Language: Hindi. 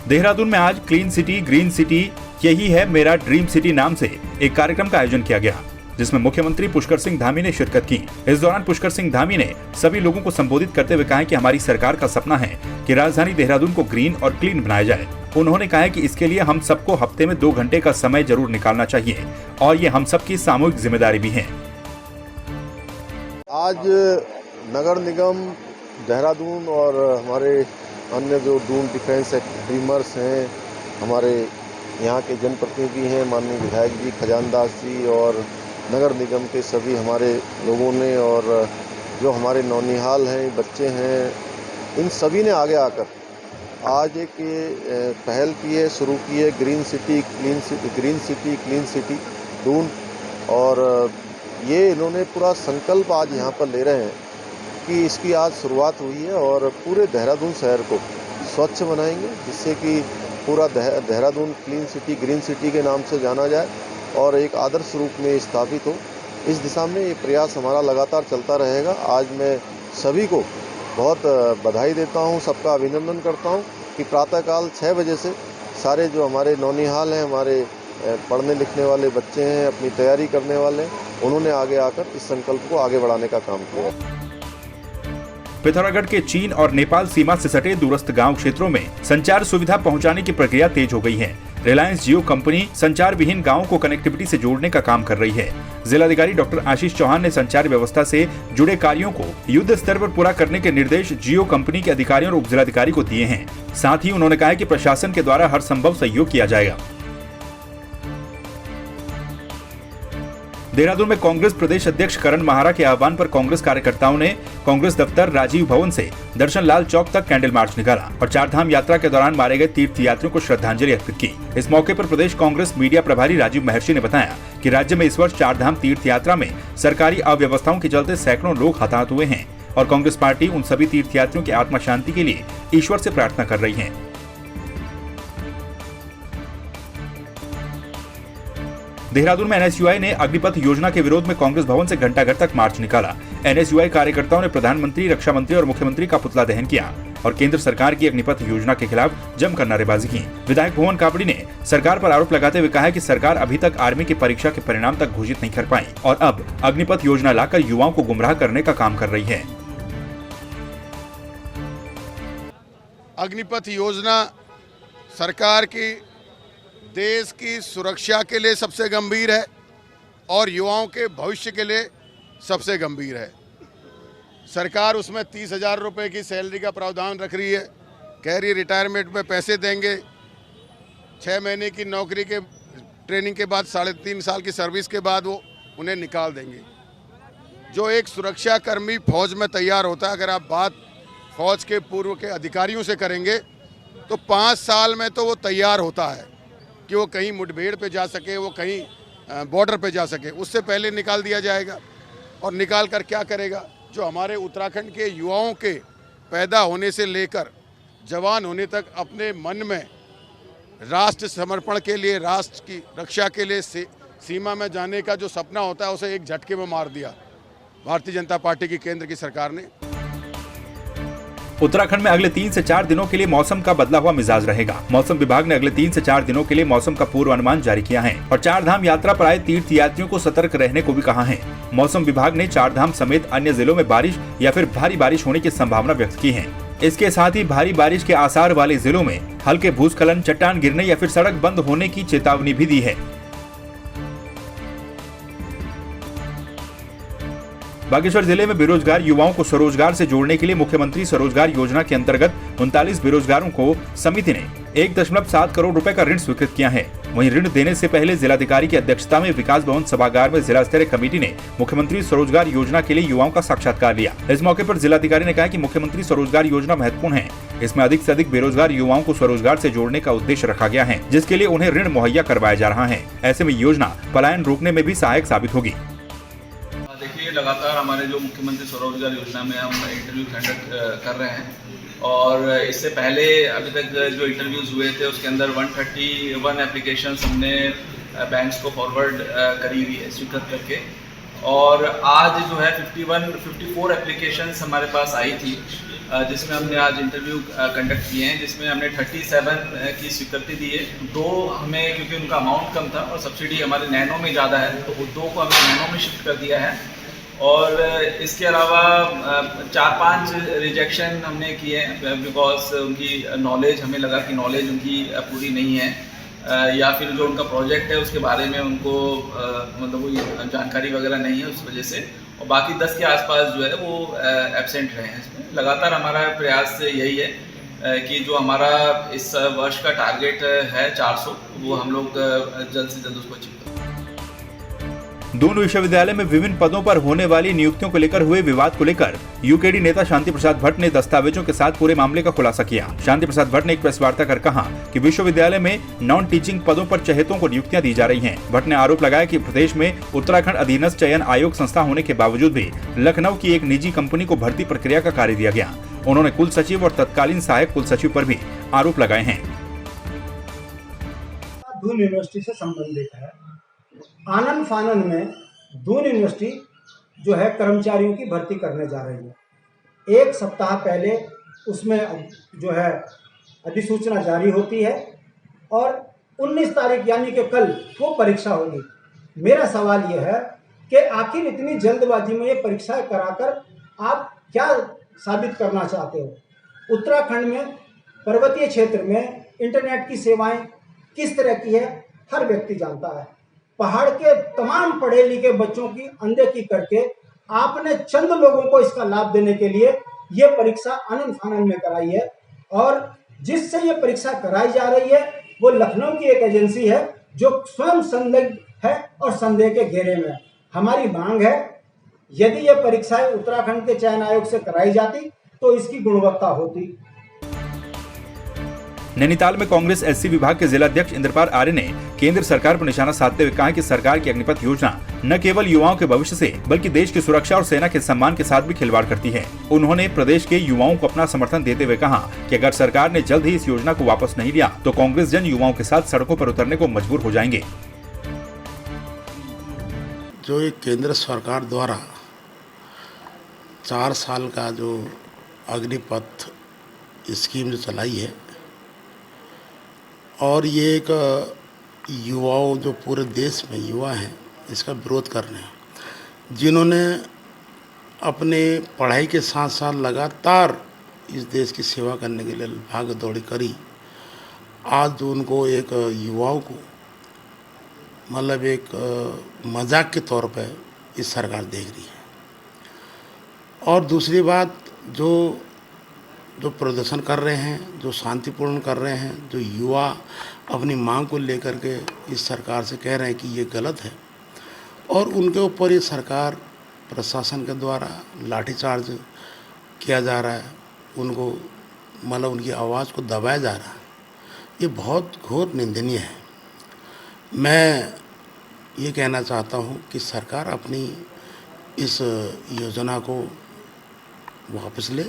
देहरादून में आज क्लीन सिटी ग्रीन सिटी यही है मेरा ड्रीम सिटी नाम से एक कार्यक्रम का आयोजन किया गया, जिसमें मुख्यमंत्री पुष्कर सिंह धामी ने शिरकत की। इस दौरान पुष्कर सिंह धामी ने सभी लोगों को संबोधित करते हुए कहा कि हमारी सरकार का सपना है कि राजधानी देहरादून को ग्रीन और क्लीन बनाया जाए। उन्होंने कहा कि इसके लिए हम सबको हफ्ते में 2 घंटे का समय जरूर निकालना चाहिए और ये हम सबकी सामूहिक जिम्मेदारी भी है। आज नगर निगम देहरादून और हमारे अन्य जो दून डिफेंस ड्रीमर्स हैं, हमारे यहाँ के जनप्रतिनिधि हैं, माननीय विधायक जी, खजानदास जी और नगर निगम के सभी हमारे लोगों ने और जो हमारे नौनिहाल हैं, बच्चे हैं, इन सभी ने आगे आकर आज एक पहल की है, शुरू की है green city clean city Doon. और ये इन्होंने पूरा संकल्प आज यहाँ पर ले रहे हैं कि इसकी आज शुरुआत हुई है और पूरे देहरादून शहर को स्वच्छ बनाएंगे, जिससे कि पूरा Dehradun clean city green city के नाम से जाना जाए और एक आदर्श रूप में स्थापित हो। इस दिशा में ये प्रयास हमारा लगातार चलता रहेगा। आज मैं सभी को बहुत बधाई देता हूँ, सबका अभिनंदन करता हूँ कि प्रातःकाल 6 बजे से सारे जो हमारे नौनिहाल हैं, हमारे पढ़ने लिखने वाले बच्चे हैं, अपनी तैयारी करने वाले हैं, उन्होंने आगे आकर इस संकल्प को आगे बढ़ाने का काम किया। पिथौरागढ़ के चीन और नेपाल सीमा से सटे दूरस्थ गांव क्षेत्रों में संचार सुविधा पहुंचाने की प्रक्रिया तेज हो गई है। रिलायंस जियो कंपनी संचार विहीन गांवों को कनेक्टिविटी से जोड़ने का काम कर रही है। जिलाधिकारी डॉक्टर आशीष चौहान ने संचार व्यवस्था से जुड़े कार्यों को युद्ध स्तर पर पूरा करने के निर्देश जियो कंपनी के अधिकारियों और उपजिलाधिकारी को दिए हैं। साथ ही उन्होंने कहा कि प्रशासन के द्वारा हर संभव सहयोग किया जाएगा। देहरादून में कांग्रेस प्रदेश अध्यक्ष करण माहारा के आह्वान पर कांग्रेस कार्यकर्ताओं ने कांग्रेस दफ्तर राजीव भवन से दर्शन लाल चौक तक कैंडल मार्च निकाला और 4 धाम यात्रा के दौरान मारे गए तीर्थयात्रियों को श्रद्धांजलि अर्पित की। इस मौके पर प्रदेश कांग्रेस मीडिया प्रभारी राजीव महर्षि ने बताया कि राज्य में इस वर्ष 4 धाम तीर्थ यात्रा में सरकारी अव्यवस्थाओं के चलते सैकड़ों लोग हताहत हुए हैं और कांग्रेस पार्टी उन सभी तीर्थयात्रियों की आत्मा शांति के लिए ईश्वर से प्रार्थना कर रही है। देहरादून में एनएसयूआई ने अग्निपथ योजना के विरोध में कांग्रेस भवन से घंटाघर तक मार्च निकाला। एनएसयूआई कार्यकर्ताओं ने प्रधानमंत्री, रक्षा मंत्री और मुख्यमंत्री का पुतला दहन किया और केंद्र सरकार की अग्निपथ योजना के खिलाफ जमकर नारेबाजी की। विधायक भुवन कापड़ी ने सरकार पर आरोप लगाते हुए कहा कि सरकार अभी तक आर्मी की परीक्षा के परिणाम तक घोषित नहीं कर पाई और अब अग्निपथ योजना लाकर युवाओं को गुमराह करने का काम कर रही है। अग्निपथ योजना सरकार की देश की सुरक्षा के लिए सबसे गंभीर है और युवाओं के भविष्य के लिए सबसे गंभीर है। सरकार उसमें 30,000 रुपये की सैलरी का प्रावधान रख रही है। कह रही रिटायरमेंट में पैसे देंगे, 6 महीने की नौकरी के ट्रेनिंग के बाद 3.5 साल की सर्विस के बाद वो उन्हें निकाल देंगे। जो एक सुरक्षा कर्मी फौज में तैयार होता है, अगर आप बात फौज के पूर्व के अधिकारियों से करेंगे तो 5 साल में तो वो तैयार होता है कि वो कहीं मुठभेड़ पे जा सके, वो कहीं बॉर्डर पे जा सके। उससे पहले निकाल दिया जाएगा और निकाल कर क्या करेगा? जो हमारे उत्तराखंड के युवाओं के पैदा होने से लेकर जवान होने तक अपने मन में राष्ट्र समर्पण के लिए, राष्ट्र की रक्षा के लिए सीमा में जाने का जो सपना होता है, उसे एक झटके में मार दिया भारतीय जनता पार्टी की केंद्र की सरकार ने। उत्तराखंड में अगले 3 से 4 दिनों के लिए मौसम का बदला हुआ मिजाज रहेगा। मौसम विभाग ने अगले 3 से 4 दिनों के लिए मौसम का पूर्वानुमान जारी किया है और 4 धाम यात्रा पर आए तीर्थयात्रियों को सतर्क रहने को भी कहा है। मौसम विभाग ने 4 धाम समेत अन्य जिलों में बारिश या फिर भारी बारिश होने की संभावना व्यक्त की है। इसके साथ ही भारी बारिश के आसार वाले जिलों में हल्के भूस्खलन, चट्टान गिरने या फिर सड़क बंद होने की चेतावनी भी दी है। बागेश्वर जिले में बेरोजगार युवाओं को स्वरोजगार से जोड़ने के लिए मुख्यमंत्री स्वरोजगार योजना के अंतर्गत 39 बेरोजगारों को समिति ने 1.7 करोड़ रुपए का ऋण स्वीकृत किया है। वहीं ऋण देने से पहले जिलाधिकारी की अध्यक्षता में विकास भवन सभागार में जिला स्तरीय कमेटी ने मुख्यमंत्री स्वरोजगार योजना के लिए युवाओं का साक्षात्कार लिया। इस मौके पर जिलाधिकारी ने कहा कि मुख्यमंत्री स्वरोजगार योजना महत्वपूर्ण है। इसमें अधिक से अधिक बेरोजगार युवाओं को स्वरोजगार से जोड़ने का उद्देश्य रखा गया है, जिसके लिए उन्हें ऋण मुहैया करवाया जा रहा है। ऐसे में योजना पलायन रोकने में भी सहायक साबित होगी। देखिए, लगातार हमारे जो मुख्यमंत्री स्वरोजगार योजना में हम इंटरव्यू कंडक्ट कर रहे हैं और इससे पहले अभी तक जो इंटरव्यूज़ हुए थे उसके अंदर 131 एप्लीकेशंस हमने बैंक्स को फॉरवर्ड करी हुई है स्वीकृत करके और आज जो है 54 एप्लीकेशंस हमारे पास आई थी, जिसमें हमने आज इंटरव्यू कंडक्ट किए हैं, जिसमें हमने 37 की स्वीकृति दी है। 2 हमें, क्योंकि उनका अमाउंट कम था और सब्सिडी हमारे नैनो में ज़्यादा है, तो 2 को हमने नैनो में शिफ्ट कर दिया है। और इसके अलावा 4-5 रिजेक्शन हमने किए हैं बिकॉज उनकी नॉलेज, हमें लगा कि नॉलेज उनकी पूरी नहीं है, या फिर जो उनका प्रोजेक्ट है उसके बारे में उनको मतलब कोई जानकारी वगैरह नहीं है, उस वजह से। और बाकी 10 के आसपास जो है वो एब्सेंट रहे हैं। इसमें लगातार हमारा प्रयास यही है कि जो हमारा इस वर्ष का टारगेट है 400, वो हम लोग जल्द से जल्द उसको अचीव करें। दोनों विश्वविद्यालय में विभिन्न पदों पर होने वाली नियुक्तियों को लेकर हुए विवाद को लेकर यूकेडी नेता शांति प्रसाद भट्ट ने दस्तावेजों के साथ पूरे मामले का खुलासा किया। शांति प्रसाद भट्ट ने एक प्रेस वार्ता कर कहा कि विश्वविद्यालय में नॉन टीचिंग पदों पर चहेतों को नियुक्तियां दी जा रही हैं। भट्ट ने आरोप लगाया कि प्रदेश में उत्तराखंड अधीनस्थ चयन आयोग संस्था होने के बावजूद भी लखनऊ की एक निजी कंपनी को भर्ती प्रक्रिया का कार्य दिया गया। उन्होंने कुल सचिव और तत्कालीन सहायक कुल सचिव पर भी आरोप लगाए हैं। दून यूनिवर्सिटी से संबंधित है। आनन फानन में दून यूनिवर्सिटी जो है कर्मचारियों की भर्ती करने जा रही है। 1 सप्ताह पहले उसमें जो है अधिसूचना जारी होती है और 19 तारीख यानी कि कल वो परीक्षा होगी। मेरा सवाल यह है कि आखिर इतनी जल्दबाजी में ये परीक्षाएं कराकर आप क्या साबित करना चाहते हो? उत्तराखंड में पर्वतीय क्षेत्र में इंटरनेट की सेवाएं किस तरह की है हर व्यक्ति जानता है। पहाड़ के तमाम पढ़े लिखे बच्चों की अनदेखी करके आपने चंद लोगों को इसका लाभ देने के लिए ये परीक्षा आनन फानन में कराई है, और जिससे ये परीक्षा कराई जा रही है वो लखनऊ की एक एजेंसी है जो स्वयं संदिग्ध है और संदेह के घेरे में है। हमारी मांग है यदि ये परीक्षाएं उत्तराखंड के चयन आयोग से कराई जाती तो इसकी गुणवत्ता होती। नैनीताल में कांग्रेस एससी विभाग के जिलाध्यक्ष इंद्रपाल आर्य ने केंद्र सरकार पर निशाना साधते हुए कहा कि सरकार की अग्निपथ योजना न केवल युवाओं के भविष्य से बल्कि देश की सुरक्षा और सेना के सम्मान के साथ भी खिलवाड़ करती है। उन्होंने प्रदेश के युवाओं को अपना समर्थन देते हुए कहा कि अगर सरकार ने जल्द ही इस योजना को वापस नहीं लिया तो कांग्रेस जन युवाओं के साथ सड़कों पर उतरने को मजबूर हो जाएंगे। जो एक केंद्र सरकार द्वारा 4 साल का जो अग्निपथ स्कीम जो चलाई है, और ये एक युवाओं जो पूरे देश में युवा हैं इसका विरोध कर रहे हैं, जिन्होंने अपने पढ़ाई के साथ साथ लगातार इस देश की सेवा करने के लिए भाग दौड़ी करी। आज जो उनको एक युवाओं को मतलब एक मजाक के तौर पे इस सरकार देख रही है। और दूसरी बात, जो प्रदर्शन कर रहे हैं, जो शांतिपूर्ण कर रहे हैं, जो युवा अपनी मांग को लेकर के इस सरकार से कह रहे हैं कि ये गलत है, और उनके ऊपर ये सरकार प्रशासन के द्वारा लाठीचार्ज किया जा रहा है, उनको मतलब उनकी आवाज़ को दबाया जा रहा है, ये बहुत घोर निंदनीय है। मैं ये कहना चाहता हूँ कि सरकार अपनी इस योजना को वापस ले